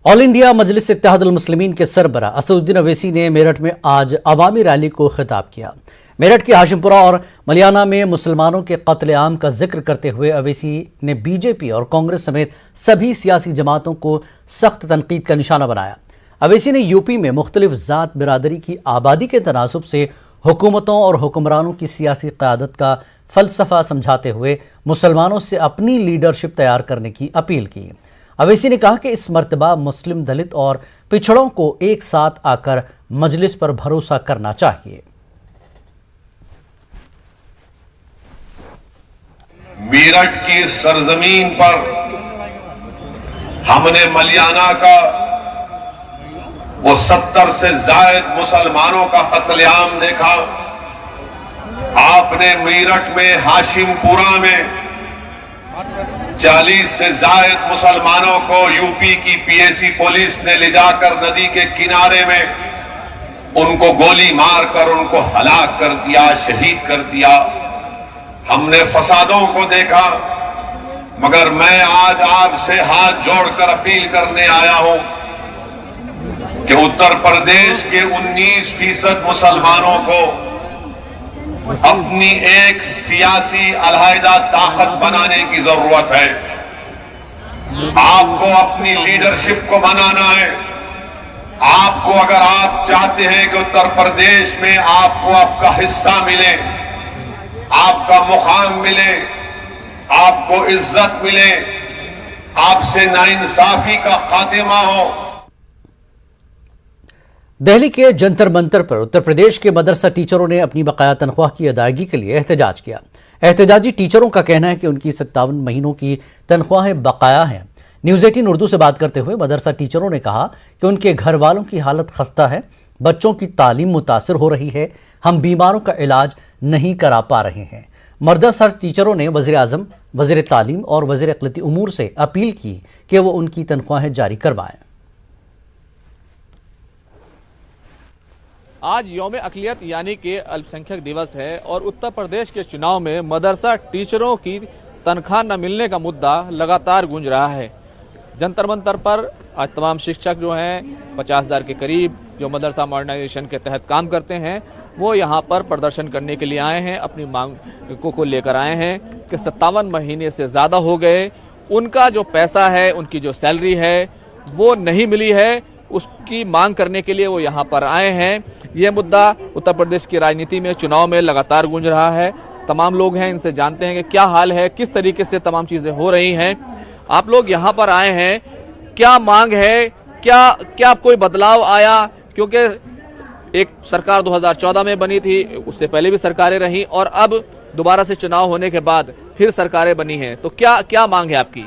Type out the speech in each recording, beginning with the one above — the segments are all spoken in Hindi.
ऑल इंडिया मजलिस इत्तेहादुल मुस्लिमीन के सरबरा असदुद्दीन अवैसी ने मेरठ में आज अवामी रैली को खिताब किया। मेरठ के हाशिमपुरा और मलियाना में मुसलमानों के कत्लेआम का जिक्र करते हुए अवैसी ने बीजेपी और कांग्रेस समेत सभी सियासी जमातों को सख्त तनकीद का निशाना बनाया। अवैसी ने यूपी में मुख्तलिफ जात बिरादरी की आबादी के तनासुब से हुकूमतों और हुक्मरानों की सियासी क़यादत का फलसफा समझाते हुए मुसलमानों से अपनी लीडरशिप तैयार करने की अपील की। अवैसी ने कहा कि इस मर्तबा मुस्लिम, दलित और पिछड़ों को एक साथ आकर मजलिस पर भरोसा करना चाहिए। मेरठ की सरजमीन पर हमने मलियाना का वो 70 से जायद मुसलमानों का कत्लेआम देखा। आपने मेरठ में हाशिमपुरा में 40 से जायद मुसलमानों को यूपी की पीएसी पुलिस ने ले जाकर नदी के किनारे में उनको गोली मारकर उनको हलाक कर दिया, शहीद कर दिया। हमने फसादों को देखा, मगर मैं आज आपसे हाथ जोड़कर अपील करने आया हूं कि उत्तर प्रदेश के 19% मुसलमानों को अपनी एक सियासी अलहायदा ताकत बनाने की जरूरत है। आपको अपनी लीडरशिप को बनाना है। आपको, अगर आप चाहते हैं कि उत्तर प्रदेश में आपको आपका हिस्सा मिले, आपका मुकाम मिले, आपको इज्जत मिले, आपसे नाइंसाफी का खात्मा हो। दिल्ली के जंतर मंतर पर उत्तर प्रदेश के मदरसा टीचरों ने अपनी बकाया तनख्वाह की अदायगी के लिए एहतजाज किया। एहतजाजी टीचरों का कहना है कि उनकी 57 महीनों की तनख्वाहें बकाया हैं। न्यूज़ 18 उर्दू से बात करते हुए मदरसा टीचरों ने कहा कि उनके घर वालों की हालत खस्ता है, बच्चों की तालीम मुतासिर हो रही है, हम बीमारों का इलाज नहीं करा पा रहे हैं। मदरसा टीचरों ने वज़ीर आज़म, वज़ीर तालीम और वज़ीर अक़लियती उमूर से अपील की कि वो उनकी तनख्वाहें जारी करवाएं। आज यौम अक़लियत यानी कि अल्पसंख्यक दिवस है और उत्तर प्रदेश के चुनाव में मदरसा टीचरों की तनख्वाह न मिलने का मुद्दा लगातार गूंज रहा है। जंतर मंतर पर आज तमाम शिक्षक जो हैं 50,000 के करीब जो मदरसा मॉडर्नाइजेशन के तहत काम करते हैं वो यहाँ पर प्रदर्शन करने के लिए आए हैं। अपनी मांग को लेकर आए हैं कि 57 महीने से ज़्यादा हो गए, उनका जो पैसा है, उनकी जो सैलरी है वो नहीं मिली है, उसकी मांग करने के लिए वो यहाँ पर आए हैं। ये मुद्दा उत्तर प्रदेश की राजनीति में, चुनाव में लगातार गूंज रहा है। तमाम लोग हैं, इनसे जानते हैं कि क्या हाल है, किस तरीके से तमाम चीज़ें हो रही हैं। आप लोग यहाँ पर आए हैं, क्या मांग है, क्या कोई बदलाव आया? क्योंकि एक सरकार 2014 में बनी थी, उससे पहले भी सरकारें रहीं और अब दोबारा से चुनाव होने के बाद फिर सरकारें बनी हैं, तो क्या मांग है आपकी?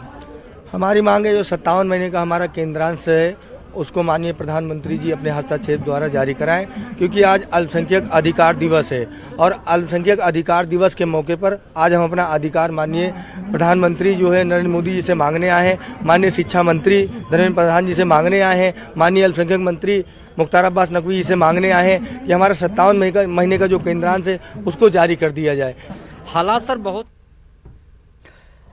हमारी मांग है जो 57 महीने का हमारा केंद्रांश है उसको माननीय प्रधानमंत्री जी अपने हस्तक्षेप द्वारा जारी कराएं, क्योंकि आज अल्पसंख्यक अधिकार दिवस है और अल्पसंख्यक अधिकार दिवस के मौके पर आज हम अपना अधिकार माननीय प्रधानमंत्री जो है नरेंद्र मोदी जी से मांगने आए हैं, माननीय शिक्षा मंत्री धर्मेंद्र प्रधान जी से मांगने आए हैं, माननीय अल्पसंख्यक मंत्री मुख्तार अब्बास नकवी जी से मांगने आए हैं कि हमारा 57 महीने का जो केंद्रांश है उसको जारी कर दिया जाए। हालात सर बहुत।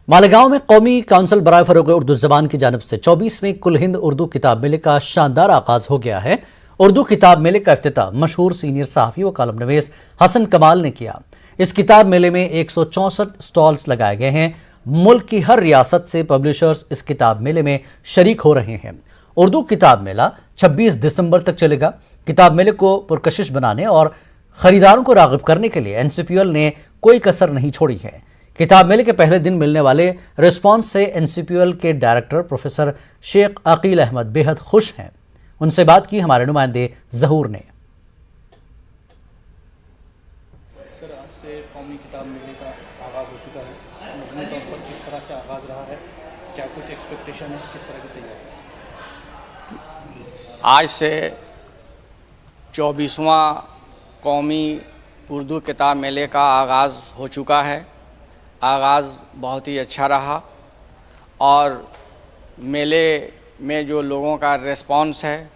मालेगांव में कौमी काउंसिल बराए फरोग़ उर्दू ज़बान की जानिब से 24वें कुल हिंद उर्दू किताब मेले का शानदार आगाज हो गया है। उर्दू किताब मेले का इफ्तिताह मशहूर सीनियर सहाफ़ी व कालम नवीस हसन कमाल ने किया। इस किताब मेले में 164 स्टॉल्स लगाए गए हैं। मुल्क की हर रियासत से पब्लिशर्स इस किताब मेले में शरीक हो रहे हैं। उर्दू किताब मेला 26 दिसंबर तक चलेगा। किताब मेले को पुरकशिश बनाने और खरीदारों को राग़िब करने के लिए एनसीपीएल ने कोई कसर नहीं छोड़ी है। किताब मेले के पहले दिन मिलने वाले रिस्पांस से एनसीपीएल के डायरेक्टर प्रोफेसर शेख अकील अहमद बेहद खुश हैं। उनसे बात की हमारे नुमाइंदे ज़हूर ने। सर, आज से कौमी किताब मेले का आगाज़ हो चुका है, मजमूई तौर पर किस तरह से आगाज़ रहा है, क्या कुछ एक्सपेक्टेशन है, किस तरह की तैयारी? आज से 24वां कौमी उर्दू किताब मेले का आगाज़ हो चुका है। आगाज़ बहुत ही अच्छा रहा और मेले में जो लोगों का रिस्पांस है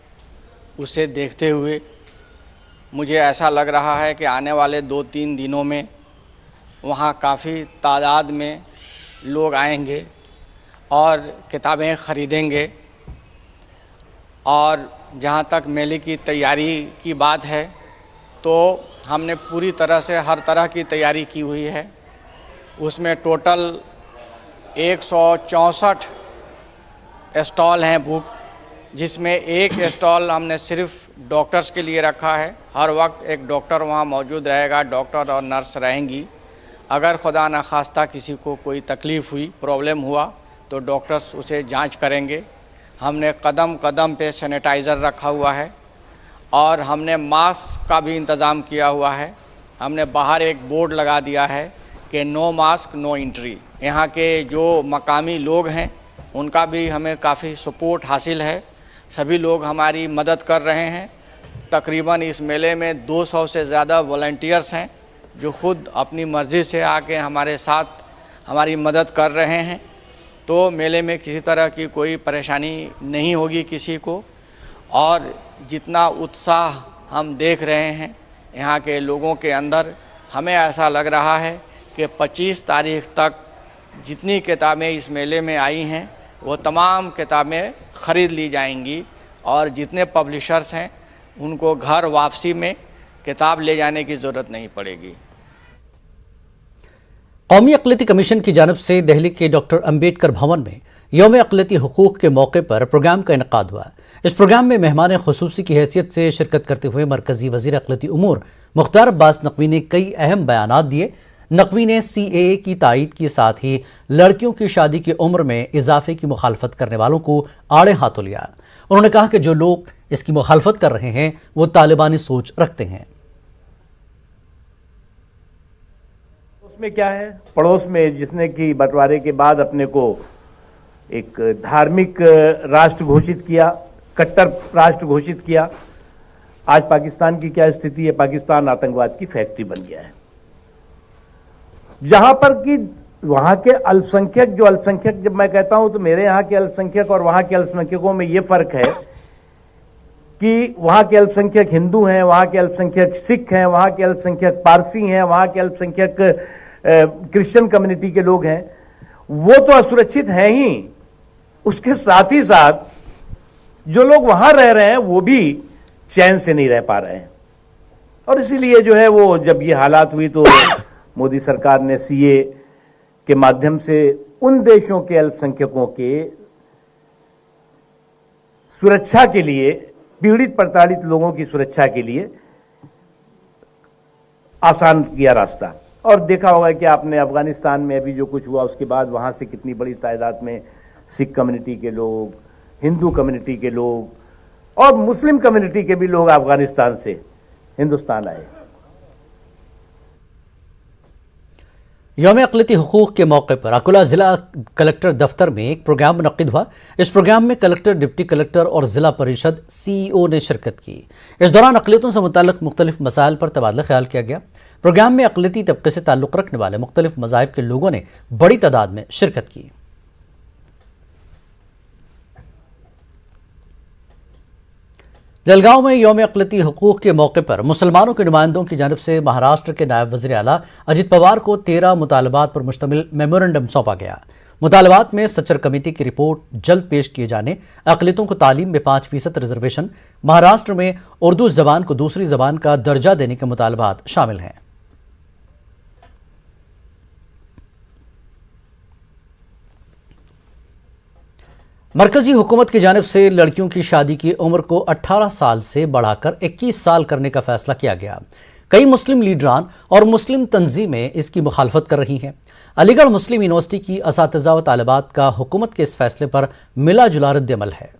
उसे देखते हुए मुझे ऐसा लग रहा है कि आने वाले 2-3 दिनों में वहाँ काफ़ी तादाद में लोग आएंगे और किताबें ख़रीदेंगे और जहाँ तक मेले की तैयारी की बात है तो हमने पूरी तरह से हर तरह की तैयारी की हुई है। उसमें टोटल 164 स्टॉल हैं बुक, जिसमें एक स्टॉल हमने सिर्फ डॉक्टर्स के लिए रखा है। हर वक्त एक डॉक्टर वहाँ मौजूद रहेगा, डॉक्टर और नर्स रहेंगी। अगर खुदा न खास्ता किसी को कोई तकलीफ़ हुई, प्रॉब्लम हुआ तो डॉक्टर्स उसे जांच करेंगे। हमने कदम कदम पे सैनिटाइज़र रखा हुआ है और हमने मास्क का भी इंतज़ाम किया हुआ है। हमने बाहर एक बोर्ड लगा दिया है कि नो मास्क नो एंट्री। यहाँ के जो मकामी लोग हैं उनका भी हमें काफ़ी सपोर्ट हासिल है। सभी लोग हमारी मदद कर रहे हैं। तकरीबन इस मेले में 200 से ज़्यादा वॉलंटियर्स हैं जो खुद अपनी मर्ज़ी से आके हमारे साथ हमारी मदद कर रहे हैं। तो मेले में किसी तरह की कोई परेशानी नहीं होगी किसी को। और जितना उत्साह हम देख रहे हैं यहाँ के लोगों के अंदर, हमें ऐसा लग रहा है कि 25 तारीख तक जितनी किताबें इस मेले में आई हैं वो तमाम किताबें ख़रीद ली जाएंगी और जितने पब्लिशर्स हैं उनको घर वापसी में किताब ले जाने की ज़रूरत नहीं पड़ेगी। कौमी अक़लियती कमीशन की जानिब से दिल्ली के डॉक्टर अम्बेडकर भवन में यौम अक़लियती हुकूक़ के मौके पर प्रोग्राम का इनेकाद हुआ। इस प्रोग्राम में मेहमान खुसूसी की हैसियत से शिरकत करते हुए मरकजी वज़ीर अक़लियती उमूर मुख्तार अब्बास नकवी ने कई अहम बयानात दिए। नकवी ने CAA की तायीद के साथ ही लड़कियों की शादी की उम्र में इजाफे की मुखालफत करने वालों को आड़े हाथों लिया। उन्होंने कहा कि जो लोग इसकी मुखालफत कर रहे हैं वो तालिबानी सोच रखते हैं। उसमें क्या है, पड़ोस में जिसने कि बंटवारे के बाद अपने को एक धार्मिक राष्ट्र घोषित किया, कट्टर राष्ट्र घोषित किया। आज पाकिस्तान की क्या स्थिति है? पाकिस्तान आतंकवाद की फैक्ट्री बन गया है, जहां पर कि वहां के अल्पसंख्यक, जो अल्पसंख्यक जब मैं कहता हूं तो मेरे यहां के अल्पसंख्यक और वहां के अल्पसंख्यकों में यह फर्क है कि वहां के अल्पसंख्यक हिंदू हैं, वहां के अल्पसंख्यक सिख हैं, वहां के अल्पसंख्यक पारसी हैं, वहां के अल्पसंख्यक क्रिश्चियन कम्युनिटी के लोग हैं। वो तो असुरक्षित हैं ही, उसके साथ ही साथ जो लोग वहां रह रहे हैं वो भी चैन से नहीं रह पा रहे हैं। और इसीलिए जो है वो जब ये हालात हुई तो मोदी सरकार ने CAA के माध्यम से उन देशों के अल्पसंख्यकों के सुरक्षा के लिए, पीड़ित प्रताड़ित लोगों की सुरक्षा के लिए आसान किया रास्ता। और देखा होगा कि आपने अफगानिस्तान में अभी जो कुछ हुआ उसके बाद वहां से कितनी बड़ी तादाद में सिख कम्युनिटी के लोग, हिंदू कम्युनिटी के लोग और मुस्लिम कम्युनिटी के भी लोग अफगानिस्तान से हिंदुस्तान आए। यौम अक़लियती हुकूक़ के मौके पर अकोला जिला कलेक्टर दफ्तर में एक प्रोग्राम मुनक़्क़िद हुआ। इस प्रोग्राम में कलेक्टर, डिप्टी कलेक्टर और जिला परिषद CEO ने शिरकत की। इस दौरान अक़लियतों से मुताल्लिक़ मुख्तलिफ मसाइल पर तबादला ख्याल किया गया। प्रोग्राम में अक़लियती तबक़े से ताल्लुक़ रखने वाले मुख्तलिफ मज़ाहिब के लोगों ने बड़ी तादाद में शिरकत की। जलगांव में यौम अक़लियती हुकूक़ के मौके पर मुसलमानों के नुमाइंदों की जानिब से महाराष्ट्र के नायब वज़ीर आला अजित पवार को 13 मुतालबात पर मुश्तमिल मेमोरेंडम सौंपा गया। मुतालबात में सच्चर कमेटी की रिपोर्ट जल्द पेश किए जाने, अक़लियतों को तालीम में 5% रिजर्वेशन, महाराष्ट्र में उर्दू ज़बान को दूसरी ज़बान का दर्जा देने के मुतालबात शामिल हैं। मरकजी हुकूमत की जानिब से लड़कियों की शादी की उम्र को 18 साल से बढ़ाकर 21 साल करने का फैसला किया गया। कई मुस्लिम लीडरान और मुस्लिम तंजीमें इसकी मुखालफत कर रही हैं। अलीगढ़ मुस्लिम यूनिवर्सिटी की असातिज़ा व तालिबात का हुकूमत के इस फैसले पर मिला जुला रद्द-ए-अमल है।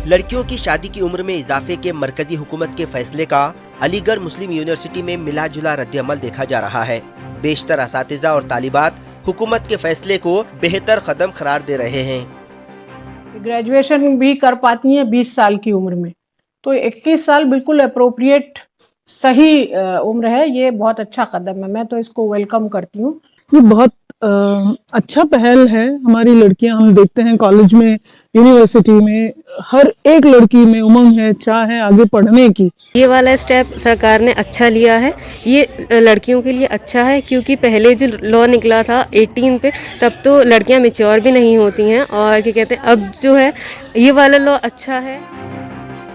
लड़कियों की शादी की उम्र में इजाफे के मरकजी हुकूमत के फैसले का अलीगढ़ मुस्लिम यूनिवर्सिटी में मिला जुला रद्द-ए-अमल देखा जा रहा है। बेशतर असातिज़ा और तालिबात हुकूमत के फैसले को बेहतर कदम करार दे रहे हैं। ग्रेजुएशन भी कर पाती हैं 20 साल की उम्र में, तो 21 साल बिल्कुल अप्रोप्रिएट सही उम्र है। ये बहुत अच्छा कदम है, मैं तो इसको वेलकम करती हूँ। ये बहुत अच्छा पहल है। हमारी लड़कियां, हम देखते हैं कॉलेज में, यूनिवर्सिटी में, हर एक लड़की में उमंग है, चाह है आगे पढ़ने की। ये वाला स्टेप सरकार ने अच्छा लिया है। ये लड़कियों के लिए अच्छा है, क्योंकि पहले जो लॉ निकला था 18 पे, तब तो लड़कियां मैच्योर भी नहीं होती हैं, और क्या कहते हैं, अब जो है ये वाला लॉ अच्छा है।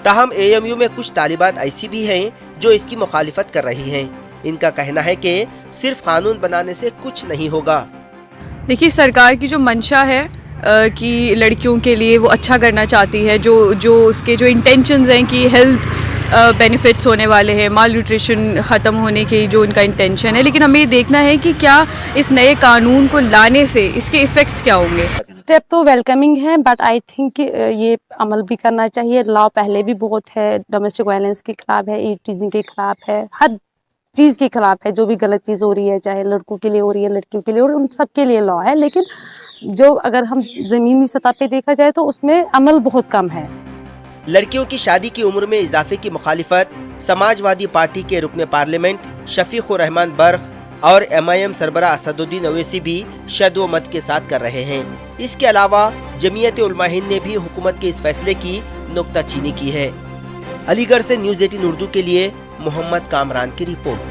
ताहम एएमयू में कुछ तालिबात ऐसी भी हैं जो इसकी मुखालिफत कर रही हैं। इनका कहना है कि सिर्फ कानून बनाने से कुछ नहीं होगा। देखिए, सरकार की जो मंशा है कि लड़कियों के लिए वो अच्छा करना चाहती है, जो उसके जो इंटेंशंस हैं कि हेल्थ बेनिफिट्स होने वाले हैं, माल न्यूट्रिशन ख़त्म होने की जो उनका इंटेंशन है, लेकिन हमें ये देखना है कि क्या इस नए कानून को लाने से इसके इफ़ेक्ट्स क्या होंगे। स्टेप तो वेलकमिंग है, बट आई थिंक ये अमल भी करना चाहिए। लॉ पहले भी बहुत है, डोमेस्टिक वायलेंस के खिलाफ है, ईव टीजिंग के खिलाफ है, हर चीज़ के खिलाफ है। जो भी गलत चीज़ हो रही है, चाहे लड़कों के लिए हो रही है, लड़कियों के लिए, और उन सब के लिए लॉ है, लेकिन जो अगर हम ज़मीनी सतह पे देखा जाए तो उसमें अमल बहुत कम है। लड़कियों की शादी की उम्र में इजाफे की मुखालिफत समाजवादी पार्टी के रुकने पार्लियामेंट शफीकुर रहमान बर्क और MIM सरबरा असदुद्दीन ओवैसी भी शद व मत के साथ कर रहे हैं। इसके अलावा जमीयत उलमा हिंद ने भी हुकूमत के इस फैसले की नुक्ताचीनी की है। अलीगढ़ से न्यूज़ 18 उर्दू के लिए मोहम्मद कामरान की रिपोर्ट।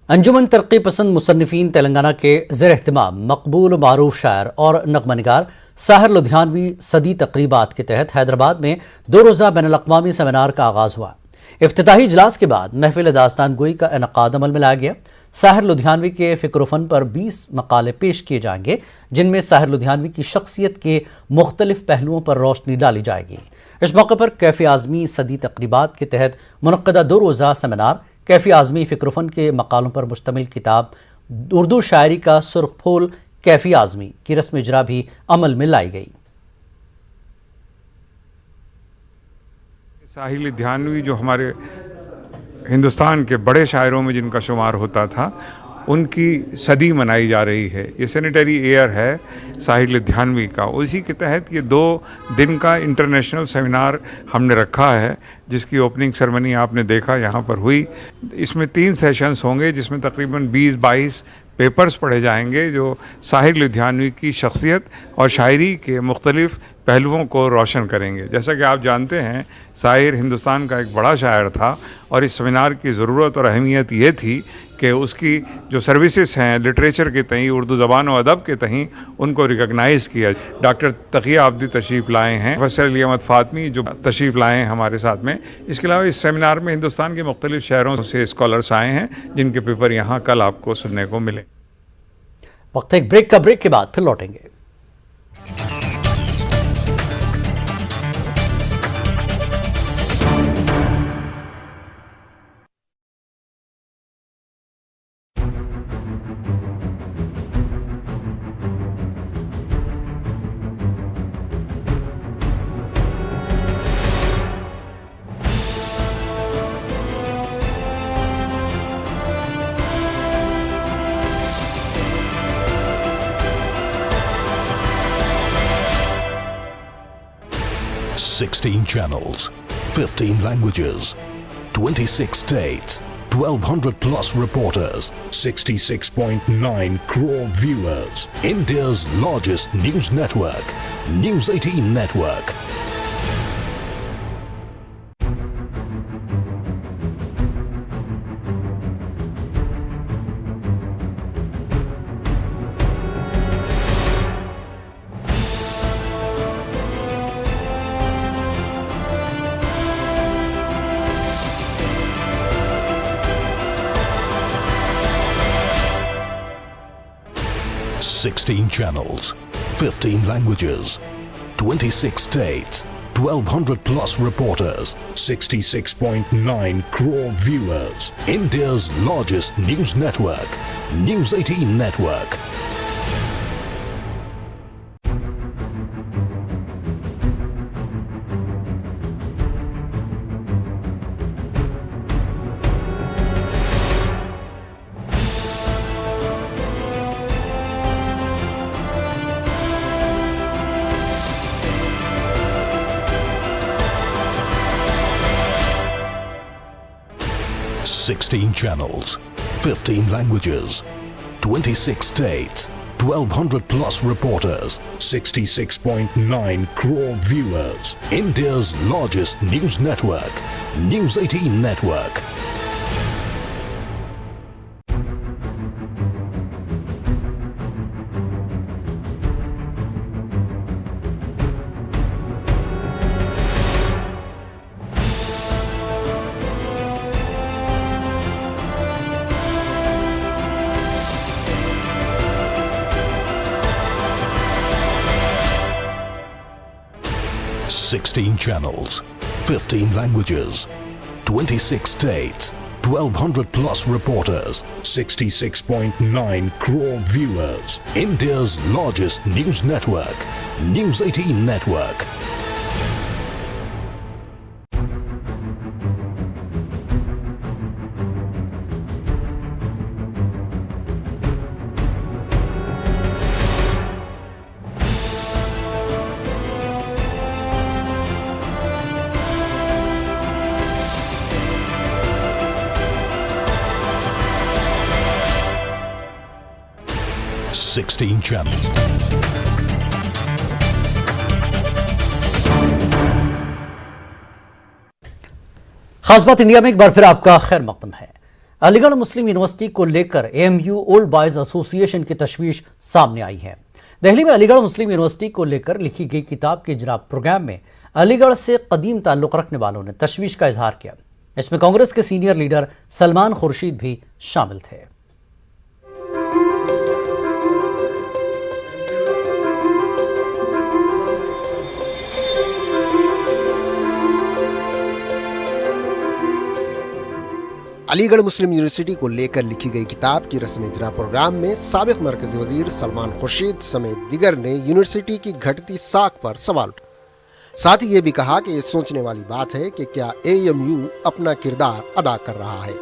अंजुमन तरक्की पसंद मुसन्निफीन तेलंगाना के ज़ेर एहतमाम मकबूल मारूफ शायर और नगमनिगार साहिर लुधियानवी सदी तकरीबात के तहत हैदराबाद में 2 रोज़ा बैनुल-अक़वामी सेमिनार का आगाज़ हुआ। इफ्तिताही इजलास के बाद महफिल दास्तान गोई का इनकाद अमल में लाया गया। साहिर लुधियानवी के फ़िक्र-फ़न पर 20 मकाले पेश किए जाएंगे, जिनमें साहिर लुधियानवी की शख्सियत के मुख्तलिफ पहलुओं पर रोशनी डाली जाएगी। इस मौके पर कैफ़ी आज़मी सदी तकरीबात के तहत मुनक़्क़दा 2 रोज़ा सेमिनार कैफ़ी आज़मी फ़िक्र-फ़न के मकालों पर मुश्तमिल किताब उर्दू शायरी का सुर्ख फूल कैफ़ी आज़मी की रस्म इजरा भी अमल में लाई गई। साहिर लुधियानवी जो हमारे हिंदुस्तान के बड़े शायरों में जिनका शुमार होता था, उनकी सदी मनाई जा रही है। ये सैनिटरी एयर है साहिर लुधियानवी का। उसी के तहत ये 2 दिन का इंटरनेशनल सेमिनार हमने रखा है, जिसकी ओपनिंग सेरेमनी आपने देखा यहाँ पर हुई। इसमें 3 सेशंस होंगे, जिसमें तकरीबन 20-22 पेपर्स पढ़े जाएंगे जो साहिर लुधियानवी की शख्सियत और शायरी के मुख्तलिफ पहलुओं को रोशन करेंगे। जैसा कि आप जानते हैं, साहिर हिंदुस्तान का एक बड़ा शायर था और इस सेमिनार की ज़रूरत और अहमियत ये थी कि उसकी जो सर्विसेज हैं लिटरेचर के तहीं, उर्दू ज़बान और अदब के तहीं, उनको रिकॉग्नाइज़ किया। डॉक्टर तकिया आब्दी तशरीफ़ लाए हैं, प्रोफेसर अली अहमद फ़ातमी जो तशरीफ़ लाए हैं हमारे साथ में। इसके अलावा इस सेमिनार में हिंदुस्तान के मुख्तलिफ शहरों से स्कॉलर्स आए हैं, जिनके पेपर यहाँ कल आपको सुनने को मिले। वक्त एक ब्रेक का, ब्रेक के बाद फिर लौटेंगे। Sixteen channels, 15 languages, 26 states, 1,200 plus reporters, 66.9 crore viewers. India's largest news network, News 18 Network. Sixteen channels, 15 languages, 26 states, 1,200 plus reporters, 66.9 crore viewers. India's largest news network, News 18 Network. Sixteen channels, 15 languages, 26 states, 1200 plus reporters, 66.9 crore viewers. India's largest news network, News 18 Network. Sixteen channels, 15 languages, 26 states, 1200 plus reporters, 66.9 crore viewers. India's largest news network, News 18 Network. Sixteen channels. खास बात इंडिया में एक बार फिर आपका खैर मकदम है। अलीगढ़ मुस्लिम यूनिवर्सिटी को लेकर एएमयू ओल्ड बॉयज एसोसिएशन की तशवीश सामने आई है। दिल्ली में अलीगढ़ मुस्लिम यूनिवर्सिटी को लेकर लिखी गई किताब के इजरा प्रोग्राम में अलीगढ़ से कदीम ताल्लुक रखने वालों ने तशवीश का इजहार किया। इसमें कांग्रेस के सीनियर लीडर सलमान खुर्शीद भी शामिल थे। अलीगढ़ मुस्लिम यूनिवर्सिटी को लेकर लिखी गई किताब की रस्म इजरा प्रोग्राम में साबिक मरकजी वजीर सलमान खुर्शीद समेत दिगर ने यूनिवर्सिटी की घटती साख पर सवाल उठाए। साथ ही ये भी कहा कि ये सोचने वाली बात है कि क्या एएमयू अपना किरदार अदा कर रहा है।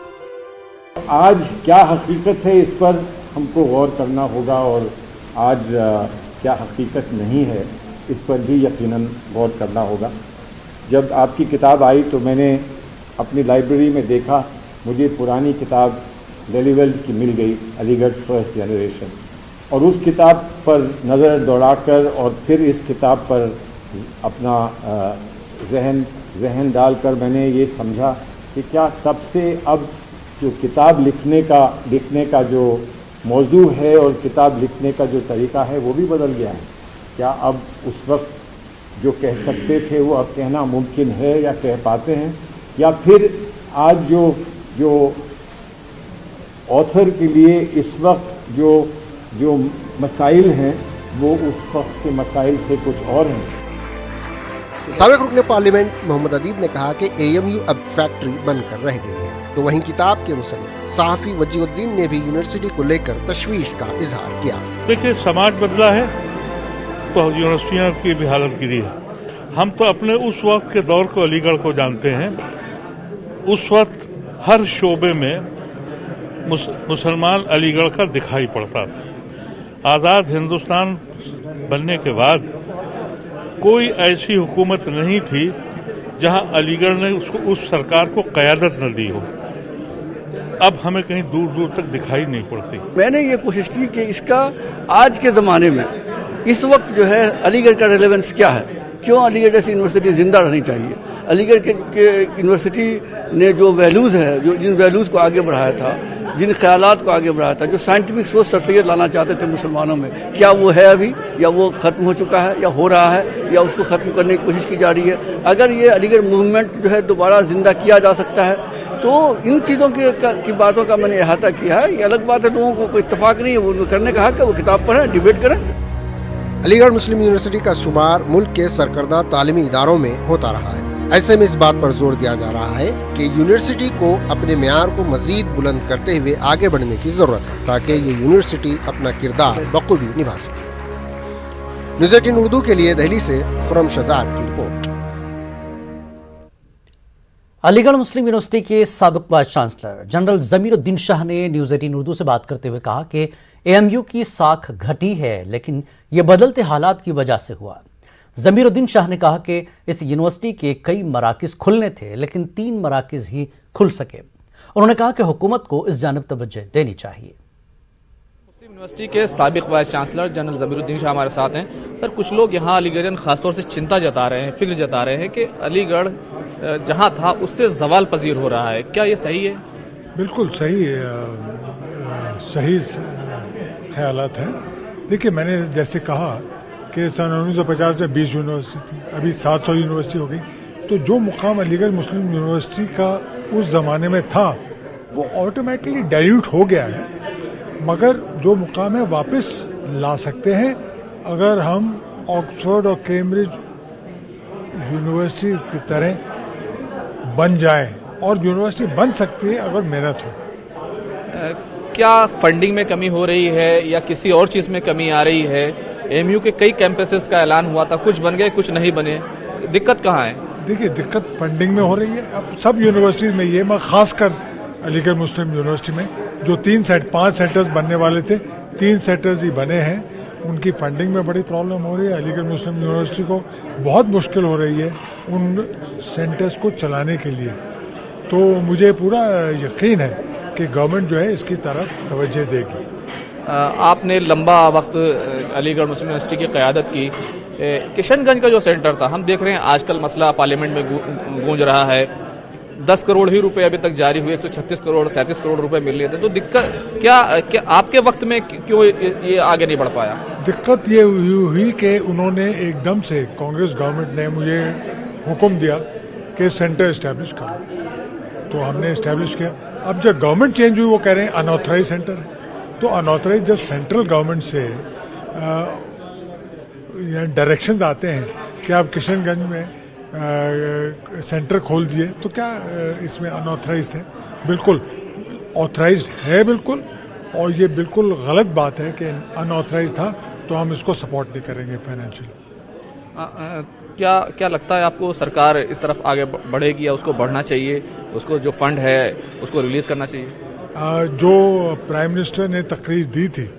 आज क्या हकीकत है इस पर हमको गौर करना होगा और आज क्या हकीकत नहीं है इस पर भी यकीनन गौर करना होगा। जब आपकी किताब आई तो मैंने अपनी लाइब्रेरी में देखा, मुझे पुरानी किताब रेलिवेंट की मिल गई, अलीगढ़ फर्स्ट जनरेशन, और उस किताब पर नज़र दौड़ाकर और फिर इस किताब पर अपना जहन डालकर मैंने ये समझा कि क्या तब से अब जो किताब लिखने का जो मौजू है और किताब लिखने का जो तरीका है वो भी बदल गया है। क्या अब उस वक्त जो कह सकते थे वो अब कहना मुमकिन है या कह पाते हैं, या फिर आज जो ऑथर के लिए इस वक्त जो मसाइल हैं वो उस वक्त के मसाइल से कुछ और हैं। साबिक रुकने पार्लियामेंट मोहम्मद अदीब ने कहा कि एएमयू अब फैक्ट्री बनकर रह गई है, तो वहीं किताब के मुसन्निफ सहाफ़ी वजीउद्दीन ने भी यूनिवर्सिटी को लेकर तशवीश का इजहार किया। देखिए, समाज बदला है तो यूनिवर्सिटियों की भी हालत गिरी है। हम तो अपने उस वक्त के दौर को अलीगढ़ को जानते हैं। उस वक्त हर शोबे में मुसलमान अलीगढ़ का दिखाई पड़ता था। आज़ाद हिंदुस्तान बनने के बाद कोई ऐसी हुकूमत नहीं थी जहां अलीगढ़ ने उस सरकार को क़यादत न दी हो। अब हमें कहीं दूर दूर तक दिखाई नहीं पड़ती। मैंने ये कोशिश की कि इसका आज के ज़माने में इस वक्त जो है अलीगढ़ का रेलेवेंस क्या है, क्यों अलीगढ़ जैसी यूनिवर्सिटी जिंदा रहनी चाहिए। अलीगढ़ के यूनिवर्सिटी ने जो वैल्यूज़ है, जो जिन वैल्यूज़ को आगे बढ़ाया था, जिन ख्यालात को आगे बढ़ाया था, जो साइंटिफिक सोच सरसैयद लाना चाहते थे मुसलमानों में, क्या वो है अभी, या वो ख़त्म हो चुका है, या हो रहा है, या उसको ख़त्म करने की कोशिश की जा रही है। अगर ये अलीगढ़ मूवमेंट जो है दोबारा जिंदा किया जा सकता है तो इन चीज़ों की बातों का मैंने अहाता किया है। ये अलग बात है, लोगों को कोई इत्तेफाक नहीं है, वो करने का हक है, वो किताब पढ़ें, डिबेट करें। अलीगढ़ मुस्लिम यूनिवर्सिटी का शुमार मुल्क के सरकर्दा तालीमी इदारों में होता रहा है। ऐसे में इस बात पर जोर दिया जा रहा है कि यूनिवर्सिटी को अपने मेयार को मजीद बुलंद करते हुए आगे बढ़ने की जरूरत है, ताकि ये यूनिवर्सिटी अपना किरदार बखूबी निभा सके। न्यूज़ 18 उर्दू के लिए दिल्ली से खुर्रम शहजाद की रिपोर्ट। अलीगढ़ मुस्लिम यूनिवर्सिटी के साबिक vice chancellor general Jamiruddin Shah ने न्यूज़ 18 उर्दू से बात करते हुए कहा कि एएमयू की साख घटी है, लेकिन ये बदलते हालात की वजह से हुआ। जमीरुद्दीन शाह ने कहा कि इस यूनिवर्सिटी के कई मराकिज़ खुलने थे, लेकिन 3 मराकिज़ ही खुल सके। उन्होंने कहा कि हुकूमत को इस जानिब तवज्जो देनी चाहिए। यूनिवर्सिटी के साबिक vice chancellor general Jamiruddin Shah हमारे साथ हैं। सर, कुछ लोग यहाँ अलीगढ़ खासतौर से चिंता जता रहे हैं, फिक्र जता रहे हैं कि अलीगढ़ जहाँ था उससे जवाल पजीर हो रहा है, क्या ये सही है? बिल्कुल सही सही ख्यालात हैं। देखिए, मैंने जैसे कहा कि सन 1950 में 20 यूनिवर्सिटी थी, अभी 700 यूनिवर्सिटी हो गई। तो जो मुकाम अलीगढ़ मुस्लिम यूनिवर्सिटी का उस ज़माने में था वो ऑटोमेटिकली डाइल्यूट हो गया है, मगर जो मुकाम है वापस ला सकते हैं अगर हम ऑक्सफोर्ड और कैम्ब्रिज यूनिवर्सिटी की तरह बन जाएं, और यूनिवर्सिटी बन सकती है अगर मेहनत हो। क्या फंडिंग में कमी हो रही है या किसी और चीज़ में कमी आ रही है? एमयू के कई कैंपसेस का ऐलान हुआ था, कुछ बन गए कुछ नहीं बने, दिक्कत कहाँ है? देखिए, दिक्कत फंडिंग में हो रही है। अब सब यूनिवर्सिटीज़ में ये, मैं खासकर अलीगढ़ मुस्लिम यूनिवर्सिटी में जो 5 सेंटर्स बनने वाले थे, 3 सेंटर्स ही बने हैं, उनकी फंडिंग में बड़ी प्रॉब्लम हो रही है। अलीगढ़ मुस्लिम यूनिवर्सिटी को बहुत मुश्किल हो रही है उन सेंटर्स को चलाने के लिए। तो मुझे पूरा यकीन है कि गवर्नमेंट जो है इसकी तरफ तवज्जो देगी। आपने लंबा वक्त अलीगढ़ मुस्लिम यूनिवर्सिटी की क़यादत की। किशनगंज का जो सेंटर था, हम देख रहे हैं आजकल मसला पार्लियामेंट में गूंज रहा है। 10 करोड़ ही रुपए अभी तक जारी हुए, 136 करोड़ 37 करोड़ रुपए मिल रहे थे। तो दिक्कत क्या आपके वक्त में क्यों ये आगे नहीं बढ़ पाया? दिक्कत ये हुई कि उन्होंने एकदम से, कांग्रेस गवर्नमेंट ने मुझे हुक्म दिया कि सेंटर इस्टेब्लिश करो, तो हमने इस्टेब्लिश किया। अब जब गवर्नमेंट चेंज हुई वो कह रहे हैं अनऑथराइज सेंटर है। तो अनऑथराइज जब सेंट्रल गवर्नमेंट से डायरेक्शंस आते हैं कि आप किशनगंज में सेंटर खोल दिए, तो क्या इसमें अनऑथराइज है? बिल्कुल ऑथराइज है, बिल्कुल। और ये बिल्कुल गलत बात है कि अनऑथराइज था, तो हम इसको सपोर्ट नहीं करेंगे फाइनेंशियली। क्या लगता है आपको, सरकार इस तरफ आगे बढ़ेगी या उसको बढ़ना चाहिए? उसको जो फंड है उसको रिलीज करना चाहिए? जो प्राइम मिनिस्टर ने तकरीर दी थी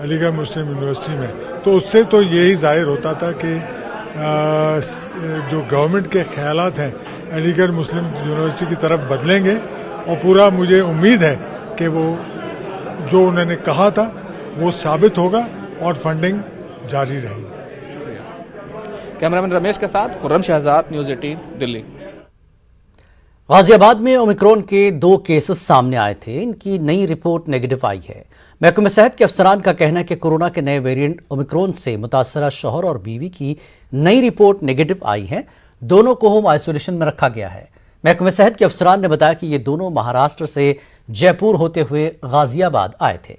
अलीगढ़ मुस्लिम यूनिवर्सिटी में, तो उससे तो यही जाहिर होता था कि जो गवर्नमेंट के ख्यालात हैं अलीगढ़ मुस्लिम यूनिवर्सिटी की तरफ बदलेंगे, और पूरा मुझे उम्मीद है कि वो जो उन्होंने कहा था वो साबित होगा और फंडिंग जारी रहेगी। कैमरामैन रमेश के साथ खुर्रम शहजाद, न्यूज़ 18 दिल्ली। गाजियाबाद में ओमिक्रॉन के 2 केसेस सामने आए थे। इनकी नई रिपोर्ट नेगेटिव आई है। महकमे सेहत के अफसरान का कहना है कि कोरोना के नए वेरिएंट ओमिक्रॉन से मुतासरा शौहर और बीवी की नई रिपोर्ट नेगेटिव आई है। दोनों को होम आइसोलेशन में रखा गया है। महकमे सेहत के अफसरान ने बताया कि ये दोनों महाराष्ट्र से जयपुर होते हुए गाजियाबाद आए थे।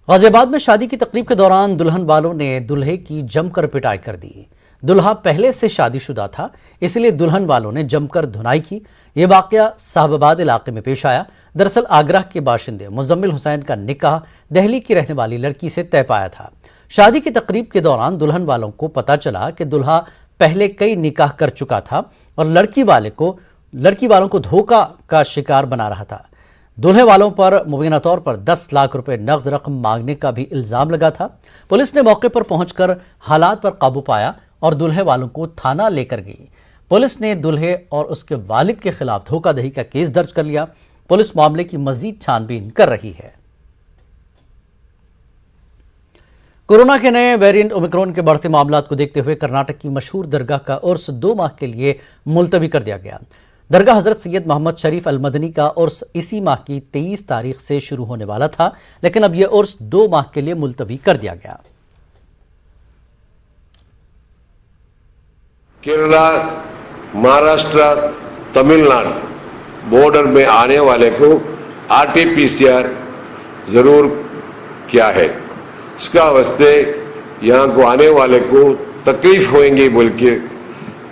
गाजियाबाद में शादी की तकरीब के दौरान दुल्हन वालों ने दुल्हे की जमकर पिटाई कर दी। दुल्हा पहले से शादीशुदा था, इसलिए दुल्हन वालों ने जमकर धुनाई की। यह वाकया साहबाबाद इलाके में पेश आया। दरअसल आगरा के बाशिंदे मुजम्मिल हुसैन का निकाह दिल्ली की रहने वाली लड़की से तय पाया था। शादी की तकरीब के दौरान दुल्हन वालों को पता चला कि दुल्हा पहले कई निकाह कर चुका था और लड़की वालों को धोखा का शिकार बना रहा था। दुल्हे वालों पर मुबीना तौर पर 10 लाख रुपए नकद रकम मांगने का भी इल्जाम लगा था। पुलिस ने मौके पर पहुंचकर हालात पर काबू पाया और दुल्हे वालों को थाना लेकर गई। पुलिस ने दुल्हे और उसके वालिद के खिलाफ धोखाधड़ी का केस दर्ज कर लिया। पुलिस मामले की मजीद छानबीन कर रही है। कोरोना के नए वेरिएंट ओमिक्रॉन के बढ़ते मामलात को देखते हुए कर्नाटक की मशहूर दरगाह का उर्स 2 माह के लिए मुलतवी कर दिया गया। दरगाह हजरत सैयद मोहम्मद शरीफ अल मदनी का उर्स इसी माह की 23 तारीख से शुरू होने वाला था, लेकिन अब यह उर्स 2 माह के लिए मुलतवी कर दिया गया। केरला, महाराष्ट्र, तमिलनाडु बॉर्डर में आने वाले को RT-PCR जरूर क्या है, इसका वास्ते यहाँ को आने वाले को तकलीफ होंगी बोल के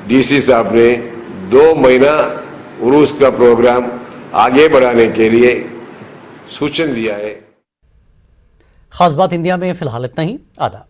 DC साहब ने 2 महीना उरूस का प्रोग्राम आगे बढ़ाने के लिए सूचन दिया है। खास बात इंडिया में फिलहाल इतना ही। आदाब।